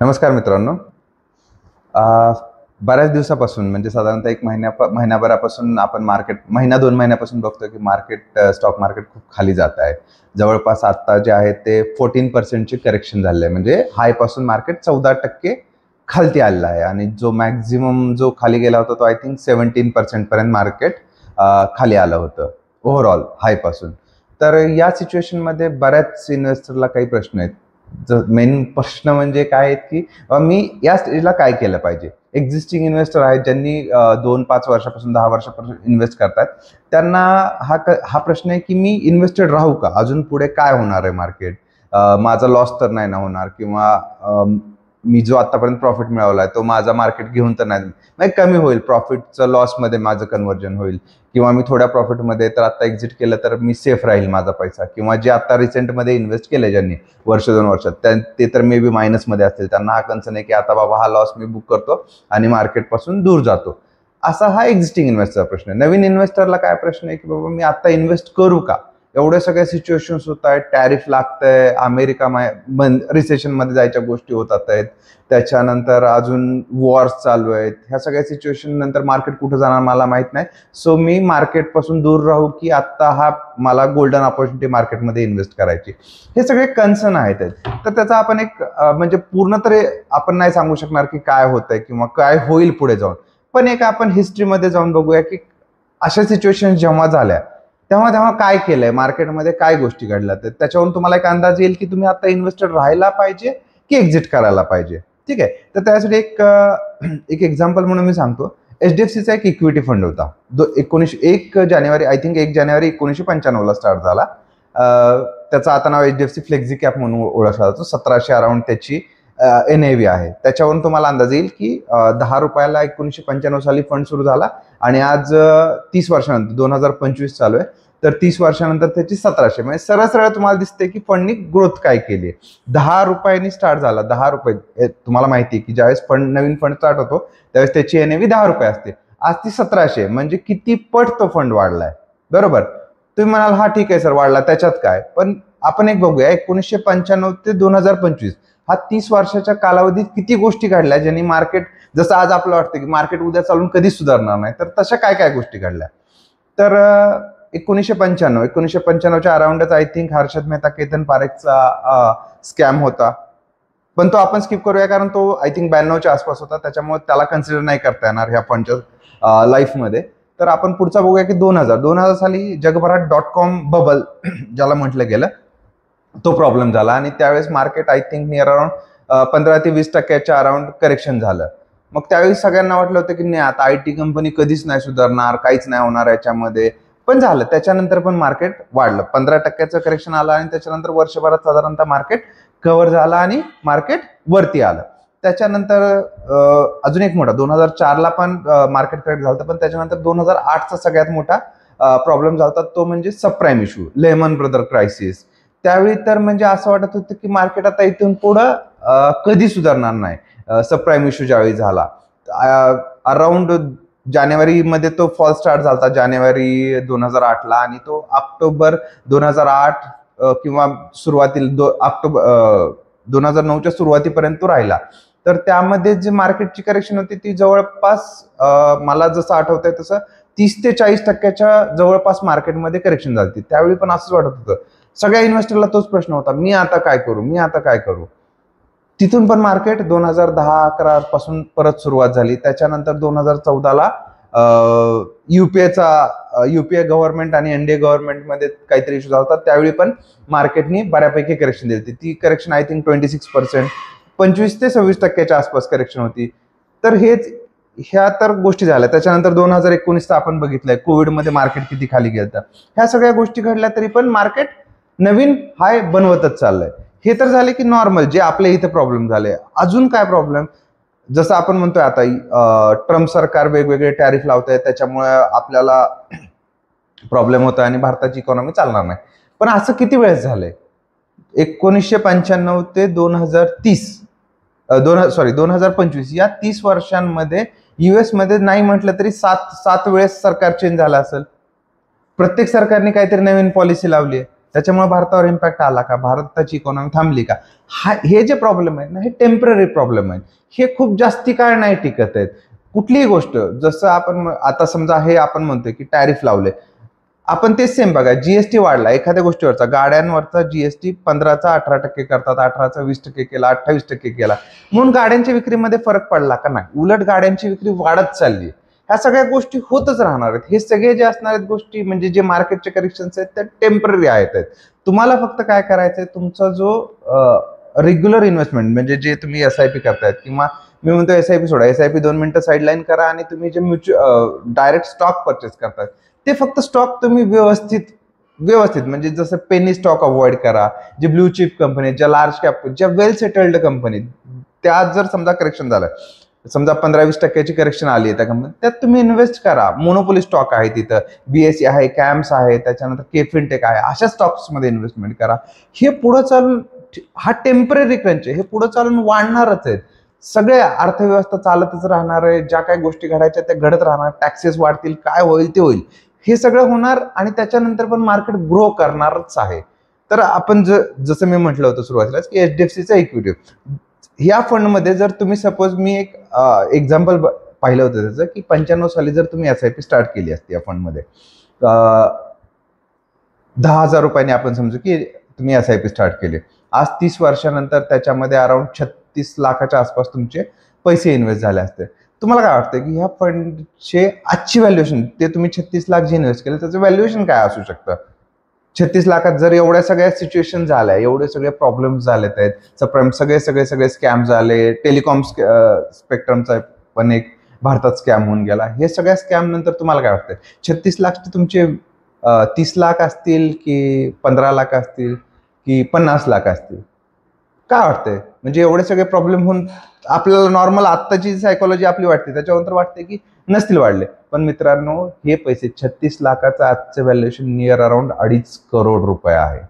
नमस्कार मित्रांनो. अ, बऱ्याच दिवसापासून म्हणजे साधारणतः एक महिन्याभरापासून आपण महिना 2 महिन्यापासून बघतोय की स्टॉक मार्केट खूप खाली जात आहे. जवळपास आता जे आहे ते 14% ची करेक्शन झालेलं आहे. म्हणजे हायपासून मार्केट 14% खालती आलेलं आहे आणि जो मॅक्सिमम जो खाली गेला होता तो आय थिंक 17% पर्यंत मार्केट खाली आलं होतं ओव्हरऑल हायपासून. तर या सिच्युएशनमध्ये बऱ्याच इन्व्हेस्टरला काही प्रश्न आहेत. मेन प्रश्न म्हणजे काय आहेत की मी या स्टेजला काय केलं पाहिजे. एक्झिस्टिंग इन्व्हेस्टर आहेत ज्यांनी 2-5 वर्षापासून 10 वर्षापासून इन्व्हेस्ट करतात. त्यांना हा प्रश्न आहे की मी इन्व्हेस्टेड राहू का, अजून पुढे काय होणार आहे मार्केट, माझा लॉस तर नाही ना होणार, किंवा मी जो आतापर्यंत प्रॉफिट मिळवलाय तो माझा मार्केट घेऊन तर नाही कमी होईल, प्रॉफिटचं लॉसमध्ये माझं कन्व्हर्जन होईल, किंवा मी थोड्या प्रॉफिटमध्ये तर आता एक्झिट केलं तर मी सेफ राहील माझा पैसा, किंवा जे आता रिसेंटमध्ये इन्व्हेस्ट केले ज्यांनी वर्ष 2 वर्षात ते तर मे बी मायनसमध्ये असतील. त्यांना हा कन्सर्न आहे की आता बाबा हा लॉस मी बुक करतो आणि मार्केटपासून दूर जातो. असा हा एक्झिस्टिंग इन्व्हेस्टरचा प्रश्न आहे. नवीन इन्व्हेस्टरला काय प्रश्न आहे की बाबा मी आता इन्व्हेस्ट करू का, एवढ्या सगळ्या सिच्युएशन्स होत आहेत, टॅरिफ लागतंय, अमेरिका रिसेशनमध्ये जायच्या गोष्टी होतात आहेत, त्याच्यानंतर अजून वॉर्स चालू आहेत. ह्या सगळ्या सिच्युएशन नंतर मार्केट कुठं जाणार मला माहित नाही. सो मी मार्केटपासून दूर राहू की आता हा मला गोल्डन ऑपॉर्च्युनिटी मार्केटमध्ये इन्व्हेस्ट करायची, हे सगळे कन्सर्न आहेत. तर त्याचा आपण एक म्हणजे पूर्ण तर आपण नाही सांगू शकणार की काय होतंय किंवा काय होईल पुढे जाऊन, पण एक आपण हिस्ट्रीमध्ये जाऊन बघूया की अशा सिच्युएशन जेव्हा झाल्या तेव्हा तेव्हा काय केलंय मार्केटमध्ये, काय गोष्टी घडल्या. तर त्याच्यावरून तुम्हाला एक अंदाज येईल की तुम्ही आता इन्व्हेस्टेड राहायला पाहिजे की एक्झिट करायला पाहिजे. ठीक आहे. तर त्यासाठी एक एक्झाम्पल म्हणून मी सांगतो. HDFCचा एक इक्विटी फंड होता जो 1 जानेवारी आय थिंक 1 जानेवारी 1995 स्टार्ट झाला. त्याचं आता नाव HDFC फ्लेक्झी कॅप म्हणून ओळखला जातो. 1700 अराउंड त्याची NAV आहे. त्याच्यावरून तुम्हाला अंदाज येईल की 10 रुपयाला 1995 साली फंड सुरू झाला आणि आज 30 वर्षानंतर 2025 चालू आहे, तर 30 वर्षानंतर त्याची 1700, म्हणजे सरळ सरळ तुम्हाला दिसते की फंडनी ग्रोथ काय केली. 10 रुपयांनी स्टार्ट झाला. 10 रुपये तुम्हाला माहिती आहे की ज्यावेळेस नवीन फंड स्टार्ट होतो त्यावेळेस त्याची NAV 10 रुपये असते. आज ती 1700, म्हणजे किती पट तो फंड वाढलाय. बरोबर. तुम्ही म्हणाल हा ठीक आहे सर वाढला त्याच्यात काय, पण आपण एक बघूया 1995 ते 2025 हा 30 वर्षाच्या कालावधीत किती गोष्टी घडल्या ज्यांनी मार्केट, जसं आज आपलं वाटतं की मार्केट उद्या चालून कधीच सुधारणार नाही, तर तशा काय काय गोष्टी घडल्या. तर 1995च्या अराउंडच आय थिंक हर्षद मेहता केतन पारेखचा स्कॅम होता, पण तो आपण स्किप करूया कारण तो आय थिंक 92च्या आसपास होता, त्याच्यामुळे त्याला कन्सिडर नाही करता येणार ह्या फंडच्या लाईफमध्ये. तर आपण पुढचा बघूया की 2000 साली जगभरात .com बबल ज्याला म्हटलं गेलं तो प्रॉब्लेम झाला आणि त्यावेळेस market I think near around 15 ते 20% अराउंड करेक्शन झालं. मग त्यावेळी सगळ्यांना वाटलं होतं की नाही आता IT कंपनी कधीच नाही सुधारणार, काहीच नाही होणार याच्यामध्ये, पण झालं. त्याच्यानंतर पण मार्केट वाढलं. 15% करेक्शन आलं आणि त्याच्यानंतर वर्षभरात साधारणतः मार्केट कव्हर झाला आणि मार्केट वरती आलं. त्याच्यानंतर अजून एक मोठा 2004ला पण मार्केट करेक्ट झालं, पण त्याच्यानंतर 2008चा सगळ्यात मोठा प्रॉब्लेम झाला, तो म्हणजे subprime issue, lemon brother crisis. त्यावेळी तर म्हणजे असं वाटत होतं की मार्केट आता इथून पुढं कधी सुधारणार नाही. सबप्राईम इश्यू ज्यावेळी झाला अराउंड जानेवारीमध्ये तो फॉल स्टार्ट झाला, जानेवारी 2008ला, आणि तो ऑक्टोबर 2008 किंवा सुरुवातीला ऑक्टोबर 2009च्या सुरुवातीपर्यंत तो राहिला. तर त्यामध्ये जे मार्केटची करेक्शन होती ती जवळपास मला जसं आठवतंय तसं 30 ते 40% जवळपास मार्केटमध्ये करेक्शन झाली. त्यावेळी पण असंच वाटत होतं. सगळ्या इन्व्हेस्टरला तोच प्रश्न होता, मी आता काय करू. तिथून पण मार्केट 2010-11 पासून परत सुरुवात झाली. त्याच्यानंतर 2014ला युपीए गव्हर्नमेंट आणि NDA गव्हर्नमेंटमध्ये काहीतरी इश्यू झाला, त्यावेळी पण मार्केटनी बऱ्यापैकी करेक्शन दिली. ती करेक्शन आय थिंक 26%, 25 ते 26% आसपास करेक्शन होती. तर ह्या तर गोष्टी झाल्या. त्याच्यानंतर 2019चा आपण बघितलंय, कोविडमध्ये मार्केट किती खाली गेलं. ह्या सगळ्या गोष्टी घडल्या तरी पण मार्केट नवीन हाय बनवतच चाललंय. हे तर झाले की नॉर्मल जे आपल्या इथे प्रॉब्लेम झाले. अजून काय प्रॉब्लेम, जसं आपण म्हणतोय आता ट्रम्प सरकार वेगवेगळे टॅरिफ लावतंय, त्याच्यामुळे आपल्याला प्रॉब्लेम होतोय आणि भारताची इकॉनॉमी चालणार नाही. पण असं किती वेळेस झालंय. 1995 ते 2025 या 30 वर्षांमध्ये US मध्ये नाही म्हटलं तरी 7 वेळेस सरकार चेंज झालं असेल. प्रत्येक सरकारने काहीतरी नवीन पॉलिसी लावली आहे. त्याच्यामुळे भारतावर इम्पॅक्ट आला का, भारताची इकॉनॉमी थांबली का? हे जे प्रॉब्लेम आहेत ना, हे टेम्पररी प्रॉब्लेम आहेत, हे खूप जास्ती काळ नाही टिकत आहेत. कुठलीही गोष्ट, जसं आपण आता समजा हे आपण म्हणतोय की टॅरिफ लावले, आपण तेच सेम बघा, जीएसटी वाढला एखाद्या गोष्टीवरचा, गाड्यांवरचा जीएसटी 15चा 18% करतात, 18चा 20% केला, 28% केला, म्हणून गाड्यांच्या विक्रीमध्ये फरक पडला का? नाही, उलट गाड्यांची विक्री वाढत चालली. ह्या सगळ्या गोष्टी होतच राहणार आहेत. हे सगळे जे असणार आहेत गोष्टी, म्हणजे जे मार्केटचे करेक्शन्स आहेत, त्या टेम्पररी आहेत. तुम्हाला फक्त काय करायचंय, तुमचा जो रेग्युलर इन्व्हेस्टमेंट, म्हणजे जे तुम्ही एसआयपी करतायत, किंवा मी म्हणतो एसआयपी सोडा, एसआयपी 2 मिनिटं साईडलाईन करा, आणि तुम्ही जे डायरेक्ट स्टॉक परचेस करताय, ते फक्त स्टॉक तुम्ही व्यवस्थित म्हणजे जसं पेनी स्टॉक अवॉइड करा. जे ब्लू चिप कंपनी, ज्या लार्ज कॅप, ज्या वेल सेटल्ड कंपनी, त्यात जर समजा करेक्शन झालं, समजा 15-20% करेक्शन आली आहे त्या कंपनीत, त्यात तुम्ही इन्व्हेस्ट करा. मोनोपोली स्टॉक आहे तिथं, बीएससी आहे, कॅम्स आहे, त्याच्यानंतर केफिनटेक आहे, अशा स्टॉक्समध्ये इन्व्हेस्टमेंट करा. हे पुढे चालून, हा टेम्पररी क्रंच आहे, हे पुढे चालून वाढणारच आहेत. सगळे अर्थव्यवस्था चालतच राहणार आहे, ज्या काही गोष्टी घडायच्या त्या घडत राहणार, टॅक्सेस वाढतील, काय होईल ते होईल, हे सगळं होणार, आणि त्याच्यानंतर पण मार्केट ग्रो करणारच आहे. तर आपण जसं मी म्हटलं होतं सुरुवातीलाच की एचडीएफसीचा इक्विटी, या फंडमध्ये जर तुम्ही सपोज, मी एक एक्झाम्पल पाहिलं होतं त्याचं, की 95 साली जर तुम्ही एसआयपी स्टार्ट केली असती या फंडमध्ये, 10,000 रुपयांनी आपण समजू की तुम्ही एसआयपी स्टार्ट केली, आज 30 वर्षानंतर त्याच्यामध्ये अराउंड 36 लाखाच्या आसपास तुमचे पैसे इन्व्हेस्ट झाले असते. तुम्हाला काय वाटतं की ह्या फंडचे आजची व्हॅल्युएशन, ते तुम्ही 36 लाख जे इन्व्हेस्ट केले त्याचं व्हॅल्युएशन काय असू शकतं? 36 लाखात जर एवढ्या सगळ्या सिच्युएशन झाल्या, एवढे सगळे प्रॉब्लेम्स झालेत आहेत, सगळे स्कॅम झाले, टेलिकॉम स्पेक्ट्रमचा पण एक भारतात स्कॅम होऊन गेला, हे सगळ्या स्कॅम नंतर तुम्हाला काय वाटतं, 36 लाख तुमचे 30 लाख असतील की 15 लाख असतील की 50 लाख असतील? काय वाटतंय? म्हणजे एवढे सगळे प्रॉब्लेम होऊन आपल्याला नॉर्मल आत्ताची सायकोलॉजी आपली वाटते, त्याच्यानंतर वाटते की नसतील वाढले. पण मित्रांनो, हे पैसे 36 लाखाचं आजचं व्हॅल्युएशन नियर अराउंड 2.5 करोड रुपये आहे.